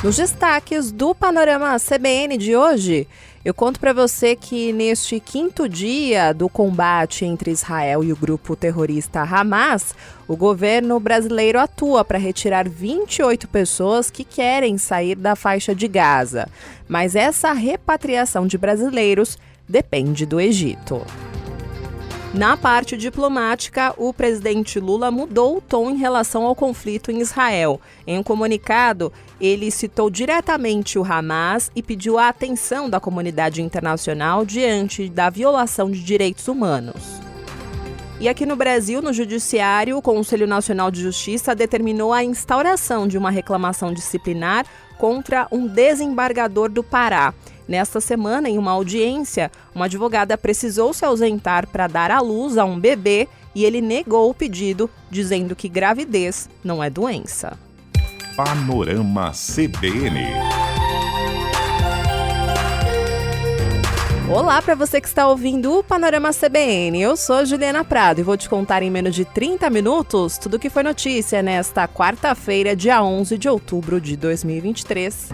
Nos destaques do Panorama CBN de hoje, eu conto para você que neste 5º dia do combate entre Israel e o grupo terrorista Hamas, o governo brasileiro atua para retirar 28 pessoas que querem sair da faixa de Gaza. Mas essa repatriação de brasileiros depende do Egito. Na parte diplomática, o presidente Lula mudou o tom em relação ao conflito em Israel. Em um comunicado, ele citou diretamente o Hamas e pediu a atenção da comunidade internacional diante da violação de direitos humanos. E aqui no Brasil, no Judiciário, o Conselho Nacional de Justiça determinou a instauração de uma reclamação disciplinar contra um desembargador do Pará. Nesta semana, em uma audiência, uma advogada precisou se ausentar para dar à luz a um bebê e ele negou o pedido, dizendo que gravidez não é doença. Panorama CBN. Olá para você que está ouvindo o Panorama CBN. Eu sou Juliana Prado e vou te contar em menos de 30 minutos tudo o que foi notícia nesta quarta-feira, dia 11 de outubro de 2023.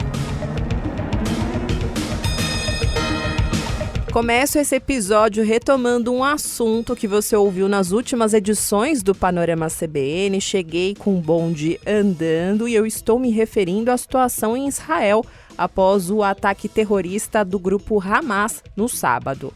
Começo esse episódio retomando um assunto que você ouviu nas últimas edições do Panorama CBN. Cheguei com o bonde andando e eu estou me referindo à situação em Israel após o ataque terrorista do grupo Hamas no sábado.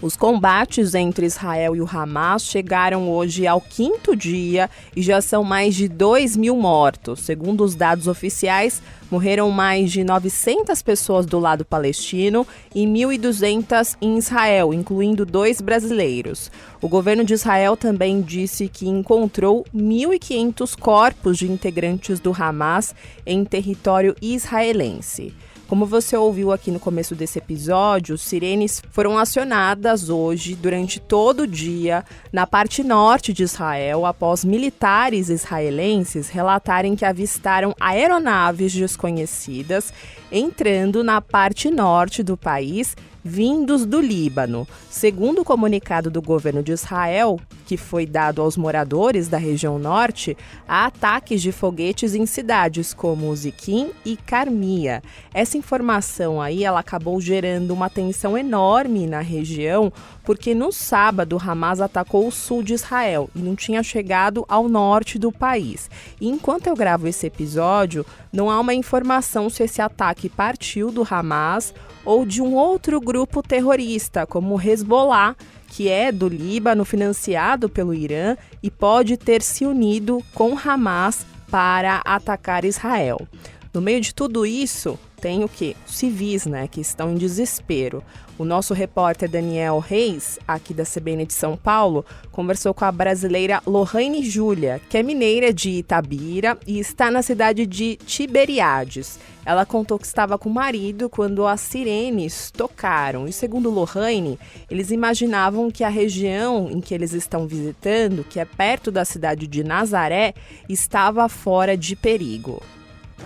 Os combates entre Israel e o Hamas chegaram hoje ao 5º dia e já são mais de 2.000 mortos. Segundo os dados oficiais, morreram mais de 900 pessoas do lado palestino e 1.200 em Israel, incluindo 2 brasileiros. O governo de Israel também disse que encontrou 1.500 corpos de integrantes do Hamas em território israelense. Como você ouviu aqui no começo desse episódio, sirenes foram acionadas hoje, durante todo o dia, na parte norte de Israel, após militares israelenses relatarem que avistaram aeronaves desconhecidas entrando na parte norte do país, vindos do Líbano. Segundo o comunicado do governo de Israel, que foi dado aos moradores da região norte, há ataques de foguetes em cidades como Ziquim e Carmia. Essa informação aí, ela acabou gerando uma tensão enorme na região, porque no sábado Hamas atacou o sul de Israel e não tinha chegado ao norte do país. E enquanto eu gravo esse episódio, não há uma informação se esse ataque partiu do Hamas ou de um outro grupo terrorista, como o Hezbollah, que é do Líbano, financiado pelo Irã e pode ter se unido com Hamas para atacar Israel. No meio de tudo isso, tem o quê? Civis, que estão em desespero. O nosso repórter Daniel Reis, aqui da CBN de São Paulo, conversou com a brasileira Lohane Júlia, que é mineira de Itabira e está na cidade de Tiberíades. Ela contou que estava com o marido quando as sirenes tocaram. E segundo Lohane, eles imaginavam que a região em que eles estão visitando, que é perto da cidade de Nazaré, estava fora de perigo.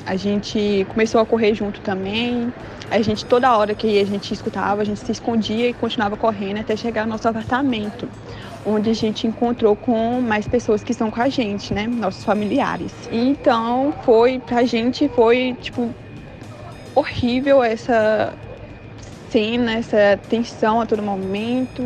A gente começou a correr junto também. A gente, toda hora que a gente escutava, a gente se escondia e continuava correndo até chegar ao nosso apartamento, onde a gente encontrou com mais pessoas que estão com a gente, nossos familiares. Então, pra gente foi, horrível essa cena, essa tensão a todo momento.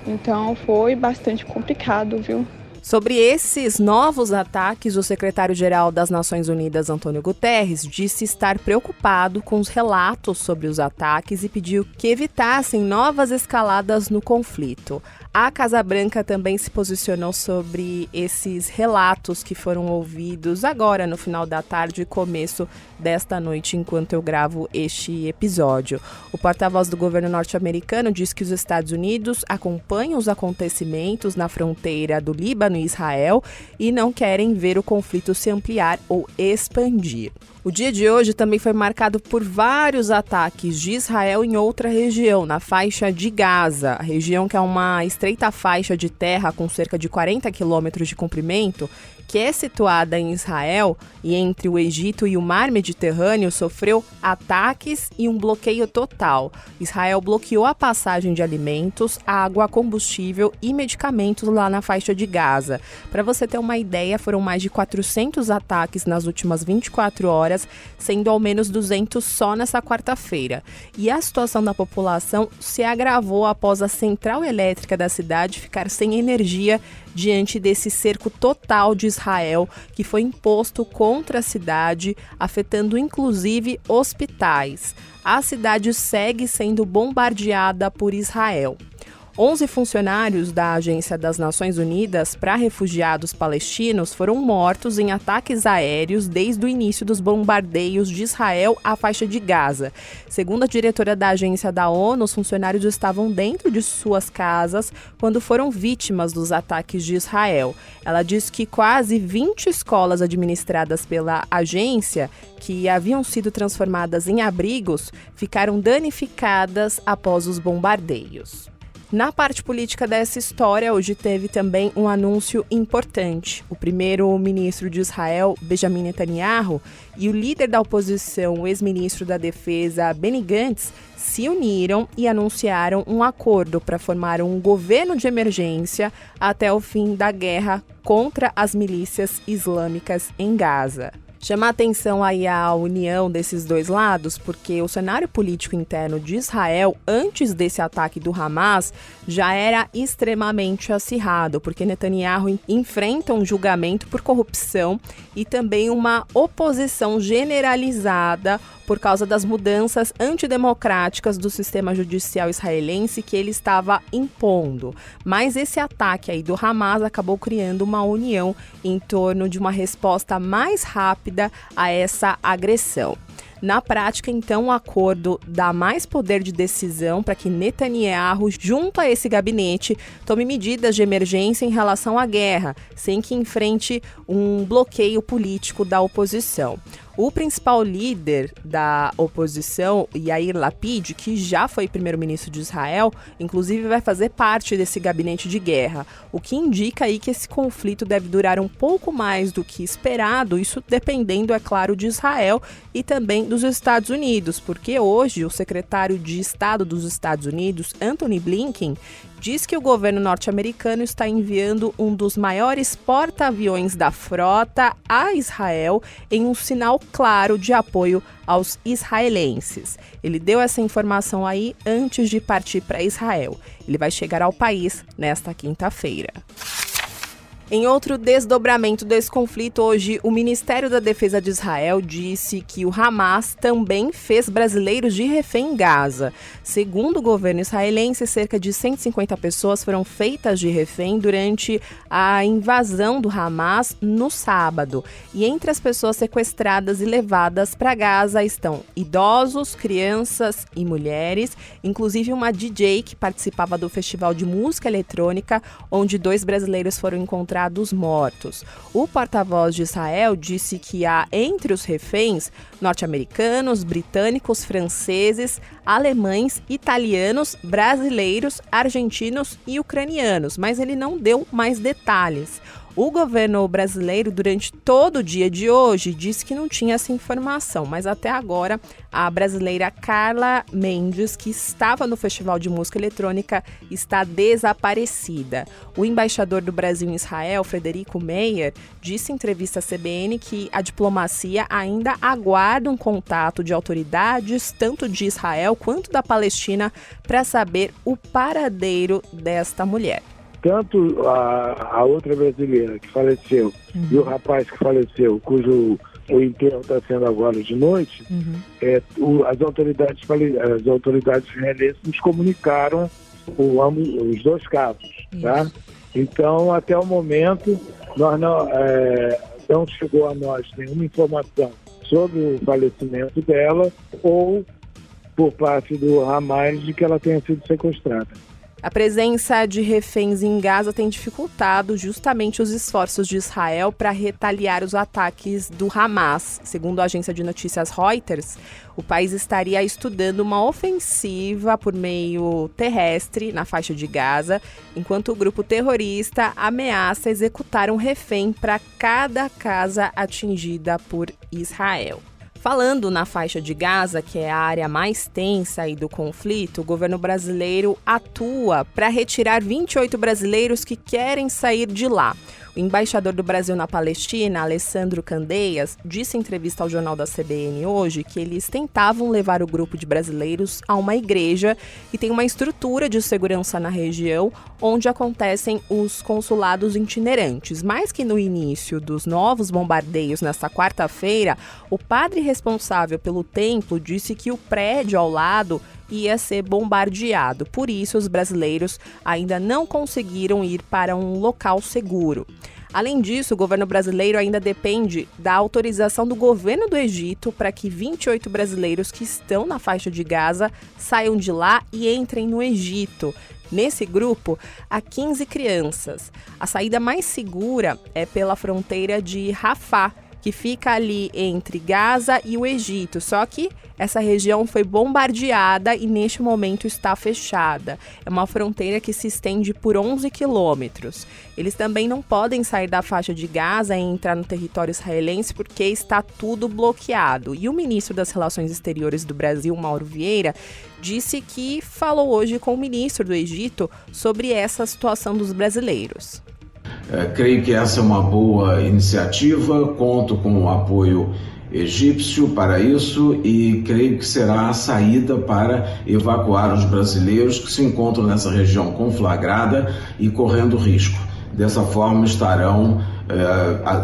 Então, foi bastante complicado, viu? Sobre esses novos ataques, o secretário-geral das Nações Unidas, Antônio Guterres, disse estar preocupado com os relatos sobre os ataques e pediu que evitassem novas escaladas no conflito. A Casa Branca também se posicionou sobre esses relatos que foram ouvidos agora no final da tarde e começo desta noite, enquanto eu gravo este episódio. O porta-voz do governo norte-americano diz que os Estados Unidos acompanham os acontecimentos na fronteira do Líbano e Israel e não querem ver o conflito se ampliar ou expandir. O dia de hoje também foi marcado por vários ataques de Israel em outra região, na faixa de Gaza, a região que é uma estreita faixa de terra com cerca de 40 quilômetros de comprimento, que é situada em Israel e entre o Egito e o Mar Mediterrâneo, sofreu ataques e um bloqueio total. Israel bloqueou a passagem de alimentos, água, combustível e medicamentos lá na faixa de Gaza. Para você ter uma ideia, foram mais de 400 ataques nas últimas 24 horas, sendo ao menos 200 só nessa quarta-feira. E a situação da população se agravou após a central elétrica da cidade ficar sem energia diante desse cerco total de Israel que foi imposto contra a cidade, afetando inclusive hospitais. A cidade segue sendo bombardeada por Israel. 11 funcionários da Agência das Nações Unidas para Refugiados Palestinos foram mortos em ataques aéreos desde o início dos bombardeios de Israel à faixa de Gaza. Segundo a diretora da agência da ONU, os funcionários estavam dentro de suas casas quando foram vítimas dos ataques de Israel. Ela diz que quase 20 escolas administradas pela agência, que haviam sido transformadas em abrigos, ficaram danificadas após os bombardeios. Na parte política dessa história, hoje teve também um anúncio importante. O primeiro-ministro de Israel, Benjamin Netanyahu, e o líder da oposição, o ex-ministro da Defesa, Benny Gantz, se uniram e anunciaram um acordo para formar um governo de emergência até o fim da guerra contra as milícias islâmicas em Gaza. Chama a atenção aí a união desses dois lados, porque o cenário político interno de Israel, antes desse ataque do Hamas, já era extremamente acirrado, porque Netanyahu enfrenta um julgamento por corrupção e também uma oposição generalizada por causa das mudanças antidemocráticas do sistema judicial israelense que ele estava impondo. Mas esse ataque aí do Hamas acabou criando uma união em torno de uma resposta mais rápida a essa agressão. Na prática, então, o acordo dá mais poder de decisão para que Netanyahu, junto a esse gabinete, tome medidas de emergência em relação à guerra, sem que enfrente um bloqueio político da oposição. O principal líder da oposição, Yair Lapid, que já foi primeiro-ministro de Israel, inclusive vai fazer parte desse gabinete de guerra, o que indica aí que esse conflito deve durar um pouco mais do que esperado, isso dependendo, é claro, de Israel e também dos Estados Unidos, porque hoje o secretário de Estado dos Estados Unidos, Antony Blinken, diz que o governo norte-americano está enviando um dos maiores porta-aviões da frota a Israel em um sinal claro de apoio aos israelenses. Ele deu essa informação aí antes de partir para Israel. Ele vai chegar ao país nesta quinta-feira. Em outro desdobramento desse conflito, hoje o Ministério da Defesa de Israel disse que o Hamas também fez brasileiros de refém em Gaza. Segundo o governo israelense, cerca de 150 pessoas foram feitas de refém durante a invasão do Hamas no sábado. E entre as pessoas sequestradas e levadas para Gaza estão idosos, crianças e mulheres, inclusive uma DJ que participava do festival de música eletrônica, onde 2 brasileiros foram encontrados mortos. O porta-voz de Israel disse que há entre os reféns norte-americanos, britânicos, franceses, alemães, italianos, brasileiros, argentinos e ucranianos, mas ele não deu mais detalhes. O governo brasileiro, durante todo o dia de hoje, disse que não tinha essa informação, mas até agora a brasileira Carla Mendes, que estava no Festival de Música Eletrônica, está desaparecida. O embaixador do Brasil em Israel, Frederico Meyer, disse em entrevista à CBN que a diplomacia ainda aguarda um contato de autoridades, tanto de Israel quanto da Palestina, para saber o paradeiro desta mulher. Tanto a outra brasileira que faleceu e o rapaz que faleceu, cujo o enterro está sendo agora de noite, as autoridades israelenses nos comunicaram os 2 casos, tá? Então, até o momento, nós não chegou a nós nenhuma informação sobre o falecimento dela ou por parte do Hamas de que ela tenha sido sequestrada. A presença de reféns em Gaza tem dificultado justamente os esforços de Israel para retaliar os ataques do Hamas. Segundo a agência de notícias Reuters, o país estaria estudando uma ofensiva por meio terrestre na faixa de Gaza, enquanto o grupo terrorista ameaça executar um refém para cada casa atingida por Israel. Falando na faixa de Gaza, que é a área mais tensa aí do conflito, o governo brasileiro atua para retirar 28 brasileiros que querem sair de lá. O embaixador do Brasil na Palestina, Alessandro Candeias, disse em entrevista ao Jornal da CBN hoje que eles tentavam levar o grupo de brasileiros a uma igreja que tem uma estrutura de segurança na região onde acontecem os consulados itinerantes. Mas que no início dos novos bombardeios nesta quarta-feira, o padre responsável pelo templo disse que o prédio ao lado ia ser bombardeado. Por isso, os brasileiros ainda não conseguiram ir para um local seguro. Além disso, o governo brasileiro ainda depende da autorização do governo do Egito para que 28 brasileiros que estão na faixa de Gaza saiam de lá e entrem no Egito. Nesse grupo, há 15 crianças. A saída mais segura é pela fronteira de Rafah, que fica ali entre Gaza e o Egito, só que essa região foi bombardeada e neste momento está fechada. É uma fronteira que se estende por 11 quilômetros. Eles também não podem sair da faixa de Gaza e entrar no território israelense porque está tudo bloqueado. E o ministro das Relações Exteriores do Brasil, Mauro Vieira, disse que falou hoje com o ministro do Egito sobre essa situação dos brasileiros. Creio que essa é uma boa iniciativa, conto com o apoio egípcio para isso e creio que será a saída para evacuar os brasileiros que se encontram nessa região conflagrada e correndo risco. Dessa forma estarão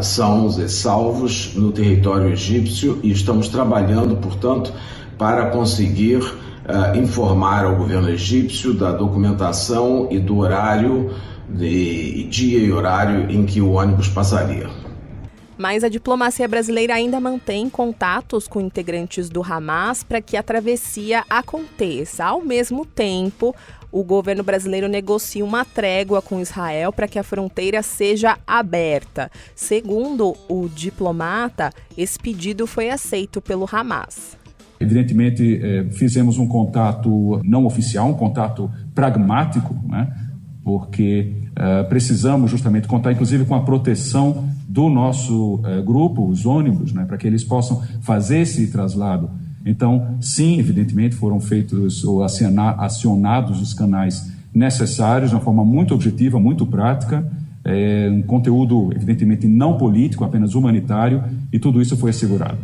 sãos e salvos no território egípcio e estamos trabalhando, portanto, para conseguir informar ao governo egípcio da documentação e do horário, de dia e horário em que o ônibus passaria. Mas a diplomacia brasileira ainda mantém contatos com integrantes do Hamas para que a travessia aconteça. Ao mesmo tempo, o governo brasileiro negocia uma trégua com Israel para que a fronteira seja aberta. Segundo o diplomata, esse pedido foi aceito pelo Hamas. Evidentemente, fizemos um contato não oficial, um contato pragmático, né? Porque precisamos justamente contar, inclusive, com a proteção do nosso grupo, os ônibus, né, para que eles possam fazer esse traslado. Então, sim, evidentemente, foram feitos ou acionados os canais necessários de uma forma muito objetiva, muito prática, um conteúdo, evidentemente, não político, apenas humanitário, e tudo isso foi assegurado.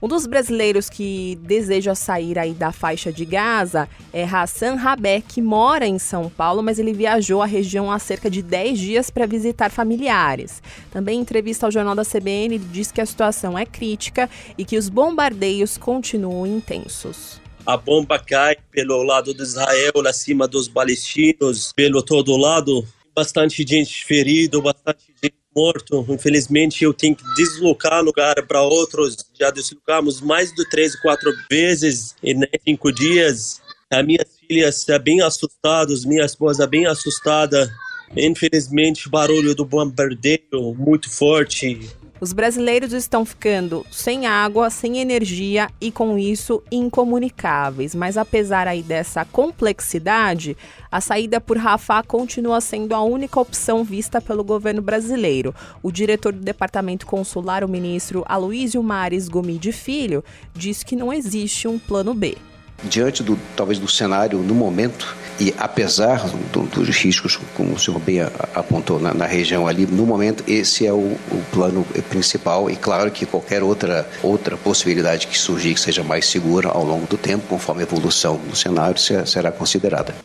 Um dos brasileiros que deseja sair aí da faixa de Gaza é Hassan Rabé, que mora em São Paulo, mas ele viajou à região há cerca de 10 dias para visitar familiares. Também em entrevista ao Jornal da CBN, ele diz que a situação é crítica e que os bombardeios continuam intensos. A bomba cai pelo lado de Israel, acima dos palestinos, pelo todo lado. Bastante gente ferida, bastante gente morto. Infelizmente, eu tenho que deslocar lugar para outros. Já deslocamos mais de 3 ou 4 vezes em 5 dias. As minhas filhas estão bem assustadas, minha esposa bem assustada. Infelizmente, o barulho do bombardeio muito forte. Os brasileiros estão ficando sem água, sem energia e, com isso, incomunicáveis. Mas, apesar aí dessa complexidade, a saída por Rafah continua sendo a única opção vista pelo governo brasileiro. O diretor do Departamento Consular, o ministro Aloysio Mares Gomide Filho, diz que não existe um plano B. Diante talvez do cenário no momento, e apesar dos riscos, como o senhor bem apontou na região ali, no momento esse é o plano principal, e claro que qualquer outra possibilidade que surgir que seja mais segura ao longo do tempo, conforme a evolução do cenário, será considerada.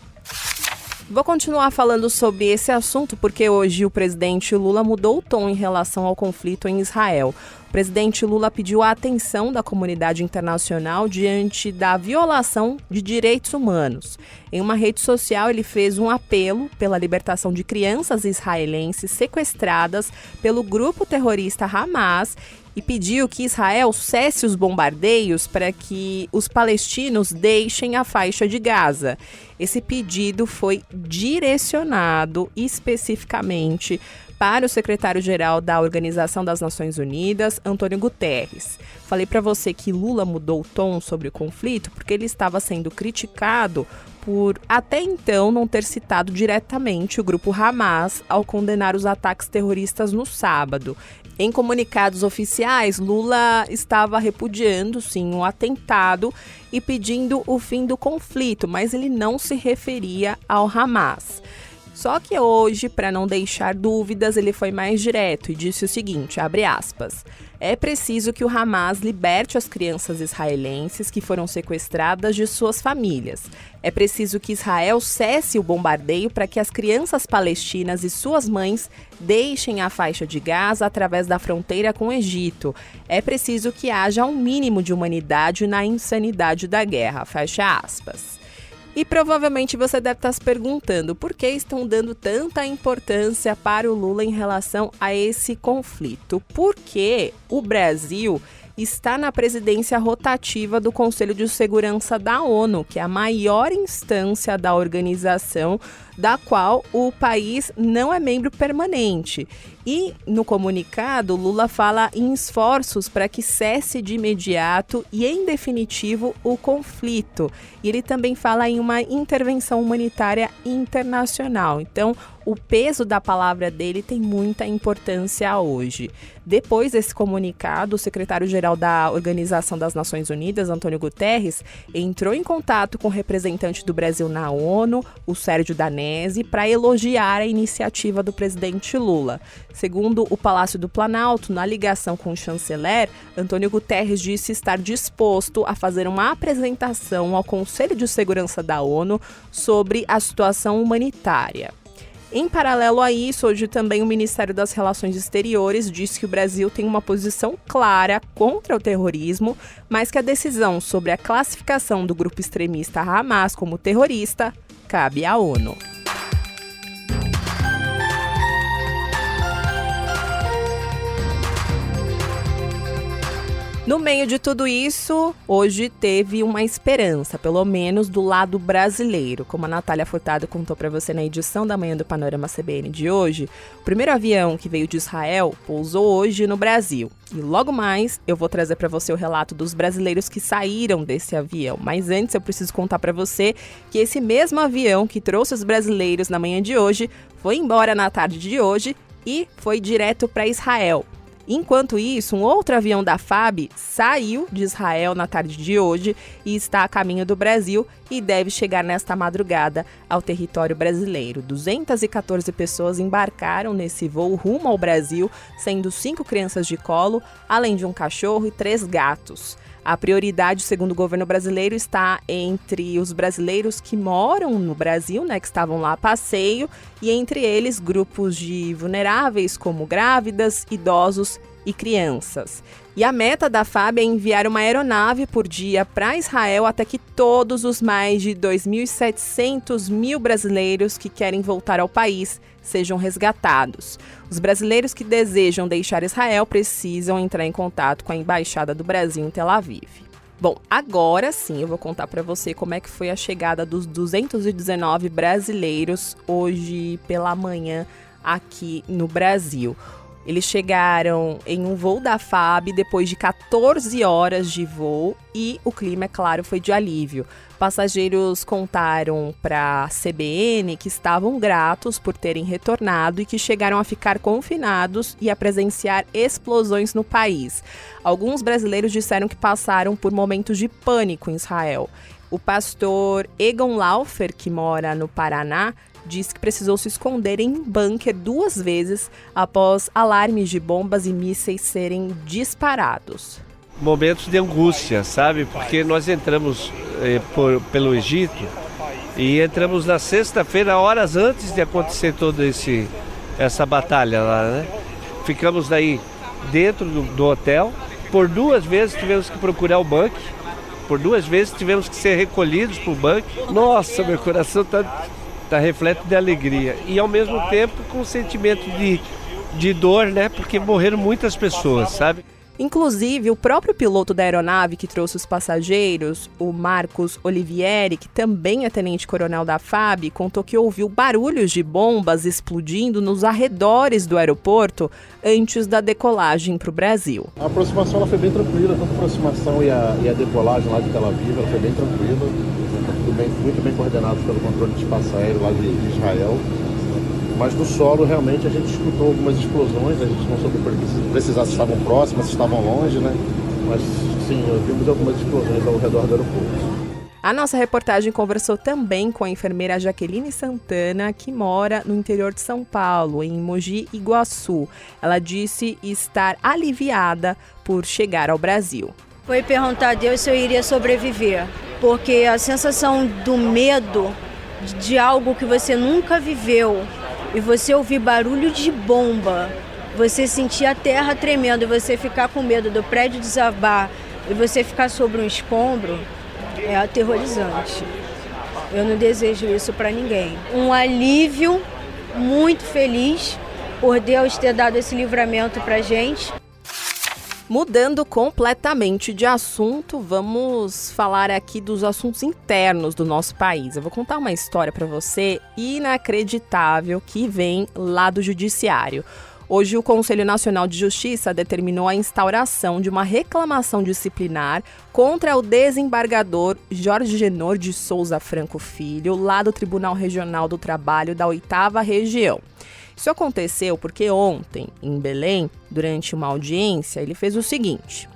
Vou continuar falando sobre esse assunto porque hoje o presidente Lula mudou o tom em relação ao conflito em Israel. O presidente Lula pediu a atenção da comunidade internacional diante da violação de direitos humanos. Em uma rede social, ele fez um apelo pela libertação de crianças israelenses sequestradas pelo grupo terrorista Hamas e pediu que Israel cesse os bombardeios para que os palestinos deixem a faixa de Gaza. Esse pedido foi direcionado especificamente para o secretário-geral da Organização das Nações Unidas, Antônio Guterres. Falei para você que Lula mudou o tom sobre o conflito porque ele estava sendo criticado por, até então, não ter citado diretamente o grupo Hamas ao condenar os ataques terroristas no sábado. Em comunicados oficiais, Lula estava repudiando, sim, um atentado e pedindo o fim do conflito, mas ele não se referia ao Hamas. Só que hoje, para não deixar dúvidas, ele foi mais direto e disse o seguinte, abre aspas, é preciso que o Hamas liberte as crianças israelenses que foram sequestradas de suas famílias. É preciso que Israel cesse o bombardeio para que as crianças palestinas e suas mães deixem a faixa de Gaza através da fronteira com o Egito. É preciso que haja um mínimo de humanidade na insanidade da guerra, fecha aspas. E provavelmente você deve estar se perguntando por que estão dando tanta importância para o Lula em relação a esse conflito. Porque o Brasil está na presidência rotativa do Conselho de Segurança da ONU, que é a maior instância da organização, da qual o país não é membro permanente. E no comunicado, Lula fala em esforços para que cesse de imediato e, em definitivo, o conflito. E ele também fala em uma intervenção humanitária internacional. Então, o peso da palavra dele tem muita importância hoje. Depois desse comunicado, o secretário-geral da Organização das Nações Unidas, Antônio Guterres, entrou em contato com o representante do Brasil na ONU, o Sérgio Danesi, para elogiar a iniciativa do presidente Lula. Segundo o Palácio do Planalto, na ligação com o chanceler, Antônio Guterres disse estar disposto a fazer uma apresentação ao Conselho de Segurança da ONU sobre a situação humanitária. Em paralelo a isso, hoje também o Ministério das Relações Exteriores disse que o Brasil tem uma posição clara contra o terrorismo, mas que a decisão sobre a classificação do grupo extremista Hamas como terrorista cabe à ONU. No meio de tudo isso, hoje teve uma esperança, pelo menos do lado brasileiro. Como a Natália Furtado contou para você na edição da manhã do Panorama CBN de hoje, o primeiro avião que veio de Israel pousou hoje no Brasil. E logo mais eu vou trazer para você o relato dos brasileiros que saíram desse avião. Mas antes eu preciso contar para você que esse mesmo avião que trouxe os brasileiros na manhã de hoje foi embora na tarde de hoje e foi direto para Israel. Enquanto isso, um outro avião da FAB saiu de Israel na tarde de hoje e está a caminho do Brasil e deve chegar nesta madrugada ao território brasileiro. 214 pessoas embarcaram nesse voo rumo ao Brasil, sendo 5 crianças de colo, além de um cachorro e 3 gatos. A prioridade, segundo o governo brasileiro, está entre os brasileiros que moram no Brasil, que estavam lá a passeio, e entre eles grupos de vulneráveis como grávidas, idosos e crianças. E a meta da FAB é enviar uma aeronave por dia para Israel até que todos os mais de 2.700 brasileiros que querem voltar ao país sejam resgatados. Os brasileiros que desejam deixar Israel precisam entrar em contato com a Embaixada do Brasil em Tel Aviv. Bom, agora sim eu vou contar para você como é que foi a chegada dos 219 brasileiros hoje pela manhã aqui no Brasil. Eles chegaram em um voo da FAB depois de 14 horas de voo e o clima, é claro, foi de alívio. Passageiros contaram para a CBN que estavam gratos por terem retornado e que chegaram a ficar confinados e a presenciar explosões no país. Alguns brasileiros disseram que passaram por momentos de pânico em Israel. O pastor Egon Laufer, que mora no Paraná, disse que precisou se esconder em um bunker 2 vezes após alarmes de bombas e mísseis serem disparados. Momentos de angústia, sabe? Porque nós entramos pelo Egito e entramos na sexta-feira, horas antes de acontecer toda essa batalha lá, né? Ficamos daí dentro do hotel. Por 2 vezes tivemos que procurar o bunker. Por 2 vezes tivemos que ser recolhidos para o bunker. Nossa, meu coração está repleto de alegria e ao mesmo tempo com um sentimento de dor, né? Porque morreram muitas pessoas, sabe? Inclusive, o próprio piloto da aeronave que trouxe os passageiros, o Marcos Olivieri, que também é tenente-coronel da FAB, contou que ouviu barulhos de bombas explodindo nos arredores do aeroporto antes da decolagem para o Brasil. A aproximação ela foi bem tranquila, tanto a aproximação e a decolagem lá de Tel Aviv, ela foi bem tranquila, muito bem coordenado pelo controle de espaço aéreo lá de Israel. Mas no solo, realmente, a gente escutou algumas explosões, a gente não soube precisar se estavam próximas, se estavam longe, né? Mas, sim, ouvimos algumas explosões ao redor do aeroporto. A nossa reportagem conversou também com a enfermeira Jaqueline Santana, que mora no interior de São Paulo, em Mogi Guaçu. Ela disse estar aliviada por chegar ao Brasil. Foi perguntar a Deus se eu iria sobreviver, porque a sensação do medo de algo que você nunca viveu, e você ouvir barulho de bomba, você sentir a terra tremendo e você ficar com medo do prédio desabar e você ficar sobre um escombro, é aterrorizante. Eu não desejo isso para ninguém. Um alívio muito feliz por Deus ter dado esse livramento para a gente. Mudando completamente de assunto, vamos falar aqui dos assuntos internos do nosso país. Eu vou contar uma história para você inacreditável que vem lá do Judiciário. Hoje, o Conselho Nacional de Justiça determinou a instauração de uma reclamação disciplinar contra o desembargador Jorge Genor de Souza Franco Filho, lá do Tribunal Regional do Trabalho da 8ª Região. Isso aconteceu porque ontem, em Belém, durante uma audiência, ele fez o seguinte.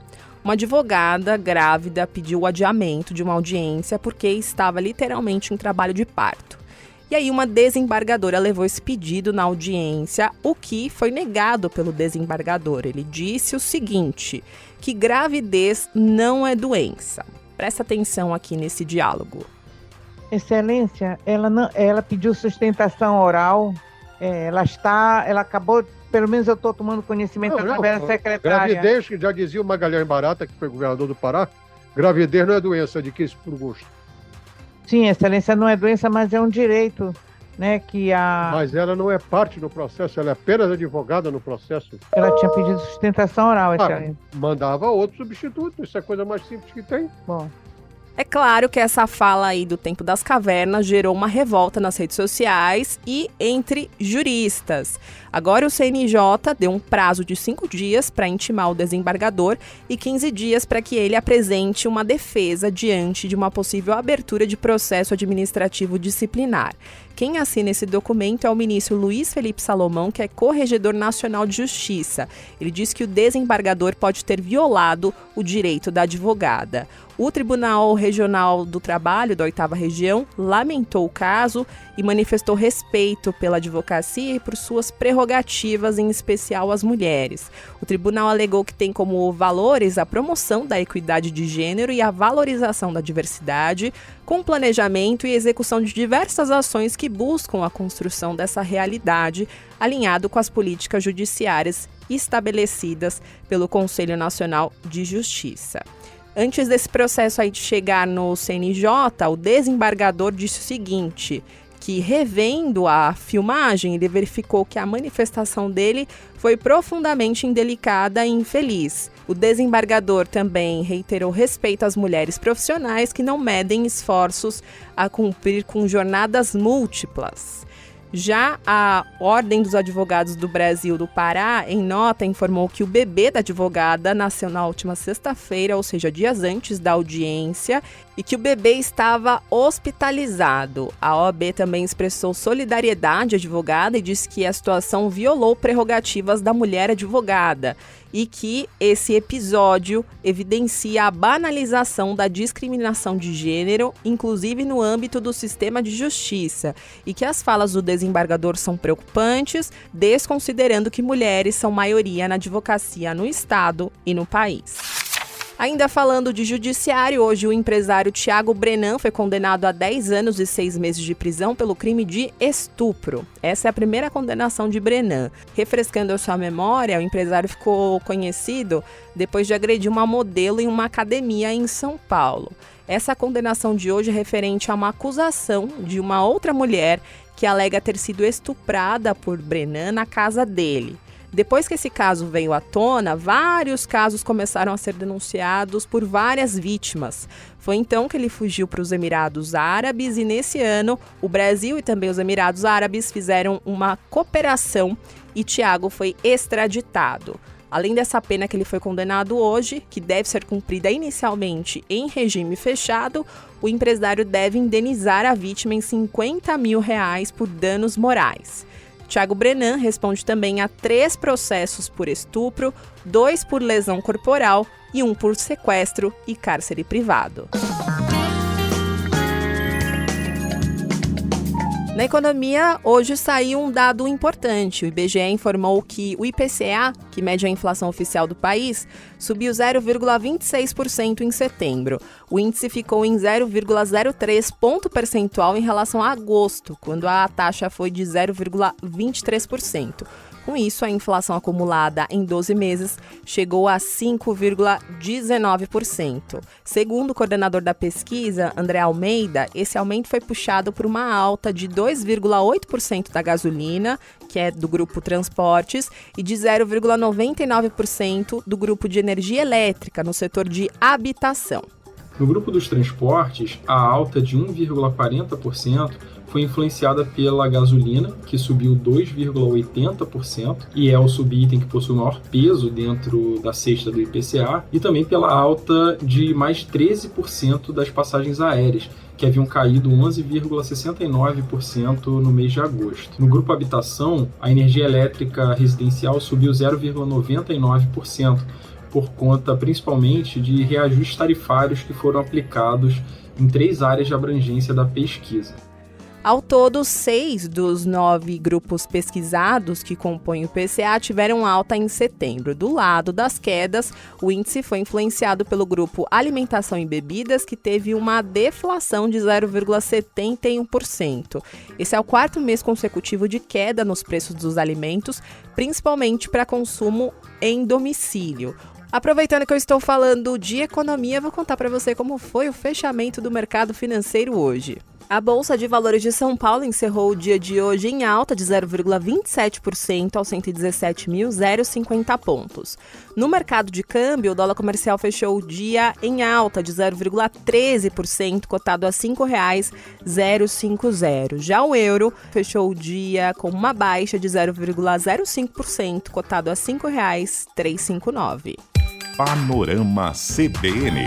Uma advogada grávida pediu o adiamento de uma audiência porque estava literalmente em trabalho de parto. E aí uma desembargadora levou esse pedido na audiência, o que foi negado pelo desembargador. Ele disse o seguinte, que gravidez não é doença. Presta atenção aqui nesse diálogo. Excelência, ela pediu sustentação oral. Ela acabou, pelo menos eu estou tomando conhecimento da secretária. Gravidez, que já dizia o Magalhães Barata, que foi governador do Pará, gravidez não é doença, adquire-se por gosto. Sim, excelência, não é doença, mas é um direito, né, que a... Mas ela não é parte do processo, ela é apenas advogada no processo. Ela tinha pedido sustentação oral, excelência. Mandava outro substituto, isso é a coisa mais simples que tem. Bom... É claro que essa fala aí do tempo das cavernas gerou uma revolta nas redes sociais e entre juristas. Agora o CNJ deu um prazo de 5 dias para intimar o desembargador e 15 dias para que ele apresente uma defesa diante de uma possível abertura de processo administrativo disciplinar. Quem assina esse documento é o ministro Luiz Felipe Salomão, que é corregedor nacional de justiça. Ele diz que o desembargador pode ter violado o direito da advogada. O Tribunal Regional do Trabalho da 8ª Região lamentou o caso e manifestou respeito pela advocacia e por suas prerrogativas, em especial às mulheres. O tribunal alegou que tem como valores a promoção da equidade de gênero e a valorização da diversidade, com planejamento e execução de diversas ações que buscam a construção dessa realidade, alinhado com as políticas judiciárias estabelecidas pelo Conselho Nacional de Justiça. Antes desse processo aí de chegar no CNJ, o desembargador disse o seguinte, que revendo a filmagem, ele verificou que a manifestação dele foi profundamente indelicada e infeliz. O desembargador também reiterou respeito às mulheres profissionais que não medem esforços a cumprir com jornadas múltiplas. Já a Ordem dos Advogados do Brasil do Pará, em nota, informou que o bebê da advogada nasceu na última sexta-feira, ou seja, dias antes da audiência, e que o bebê estava hospitalizado. A OAB também expressou solidariedade à advogada e disse que a situação violou prerrogativas da mulher advogada e que esse episódio evidencia a banalização da discriminação de gênero, inclusive no âmbito do sistema de justiça, e que as falas do desembargador são preocupantes, desconsiderando que mulheres são maioria na advocacia no Estado e no país. Ainda falando de judiciário, hoje o empresário Thiago Brenan foi condenado a 10 anos e 6 meses de prisão pelo crime de estupro. Essa é a primeira condenação de Brenan. Refrescando a sua memória, o empresário ficou conhecido depois de agredir uma modelo em uma academia em São Paulo. Essa condenação de hoje é referente a uma acusação de uma outra mulher que alega ter sido estuprada por Brenan na casa dele. Depois que esse caso veio à tona, vários casos começaram a ser denunciados por várias vítimas. Foi então que ele fugiu para os Emirados Árabes e nesse ano o Brasil e também os Emirados Árabes fizeram uma cooperação e Thiago foi extraditado. Além dessa pena que ele foi condenado hoje, que deve ser cumprida inicialmente em regime fechado, o empresário deve indenizar a vítima em R$50 mil por danos morais. Thiago Brenan responde também a 3 processos por estupro, 2 por lesão corporal e 1 por sequestro e cárcere privado. Na economia, hoje saiu um dado importante. O IBGE informou que o IPCA, que mede a inflação oficial do país, subiu 0,26% em setembro. O índice ficou em 0,03 ponto percentual em relação a agosto, quando a taxa foi de 0,23%. Com isso, a inflação acumulada em 12 meses chegou a 5,19%. Segundo o coordenador da pesquisa, André Almeida, esse aumento foi puxado por uma alta de 2,8% da gasolina, que é do grupo Transportes, e de 0,99% do grupo de energia elétrica, no setor de habitação. No grupo dos transportes, a alta de 1,40% foi influenciada pela gasolina, que subiu 2,80%, e é o subitem que possui o maior peso dentro da cesta do IPCA, e também pela alta de mais 13% das passagens aéreas, que haviam caído 11,69% no mês de agosto. No grupo habitação, a energia elétrica residencial subiu 0,99%, por conta principalmente de reajustes tarifários que foram aplicados em 3 áreas de abrangência da pesquisa. Ao todo, 6 dos 9 grupos pesquisados que compõem o IPCA tiveram alta em setembro. Do lado das quedas, o índice foi influenciado pelo grupo Alimentação e Bebidas, que teve uma deflação de 0,71%. Esse é o 4º mês consecutivo de queda nos preços dos alimentos, principalmente para consumo em domicílio. Aproveitando que eu estou falando de economia, vou contar para você como foi o fechamento do mercado financeiro hoje. A Bolsa de Valores de São Paulo encerrou o dia de hoje em alta de 0,27% aos 117.050 pontos. No mercado de câmbio, o dólar comercial fechou o dia em alta de 0,13%, cotado a R$ 5,050. Já o euro fechou o dia com uma baixa de 0,05%, cotado a R$ 5,359. Panorama CBN.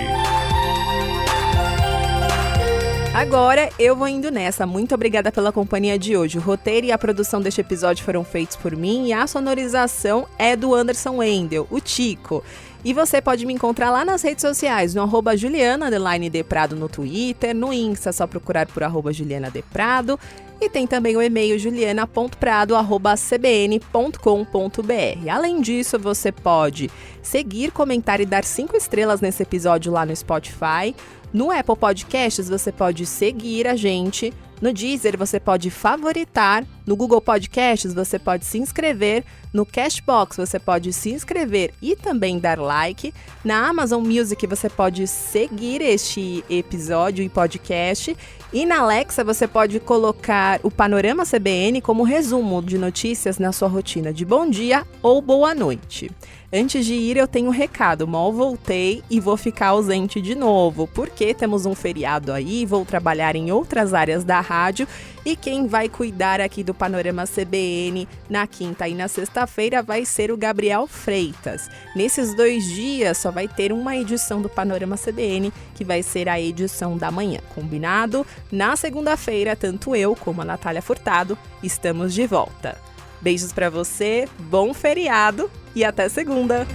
Agora eu vou indo nessa. Muito obrigada pela companhia de hoje. O roteiro e a produção deste episódio foram feitos por mim e a sonorização é do Anderson Wendel, o Tico. E você pode me encontrar lá nas redes sociais, no @Juliana_Deprado no Twitter, no Insta, só procurar por @JulianaDeprado. E tem também o e-mail juliana.prado@cbn.com.br. Além disso, você pode seguir, comentar e dar 5 estrelas nesse episódio lá no Spotify. No Apple Podcasts, você pode seguir a gente. No Deezer, você pode favoritar. No Google Podcasts, você pode se inscrever. No Cashbox, você pode se inscrever e também dar like. Na Amazon Music, você pode seguir este episódio e podcast. E na Alexa, você pode colocar o Panorama CBN como resumo de notícias na sua rotina de bom dia ou boa noite. Antes de ir, eu tenho um recado. Mal voltei e vou ficar ausente de novo, porque temos um feriado aí, vou trabalhar em outras áreas da rádio e quem vai cuidar aqui do Panorama CBN na quinta e na sexta-feira vai ser o Gabriel Freitas. Nesses 2 dias só vai ter uma edição do Panorama CBN, que vai ser a edição da manhã, combinado? Na segunda-feira, tanto eu como a Natália Furtado estamos de volta. Beijos pra você, bom feriado e até segunda!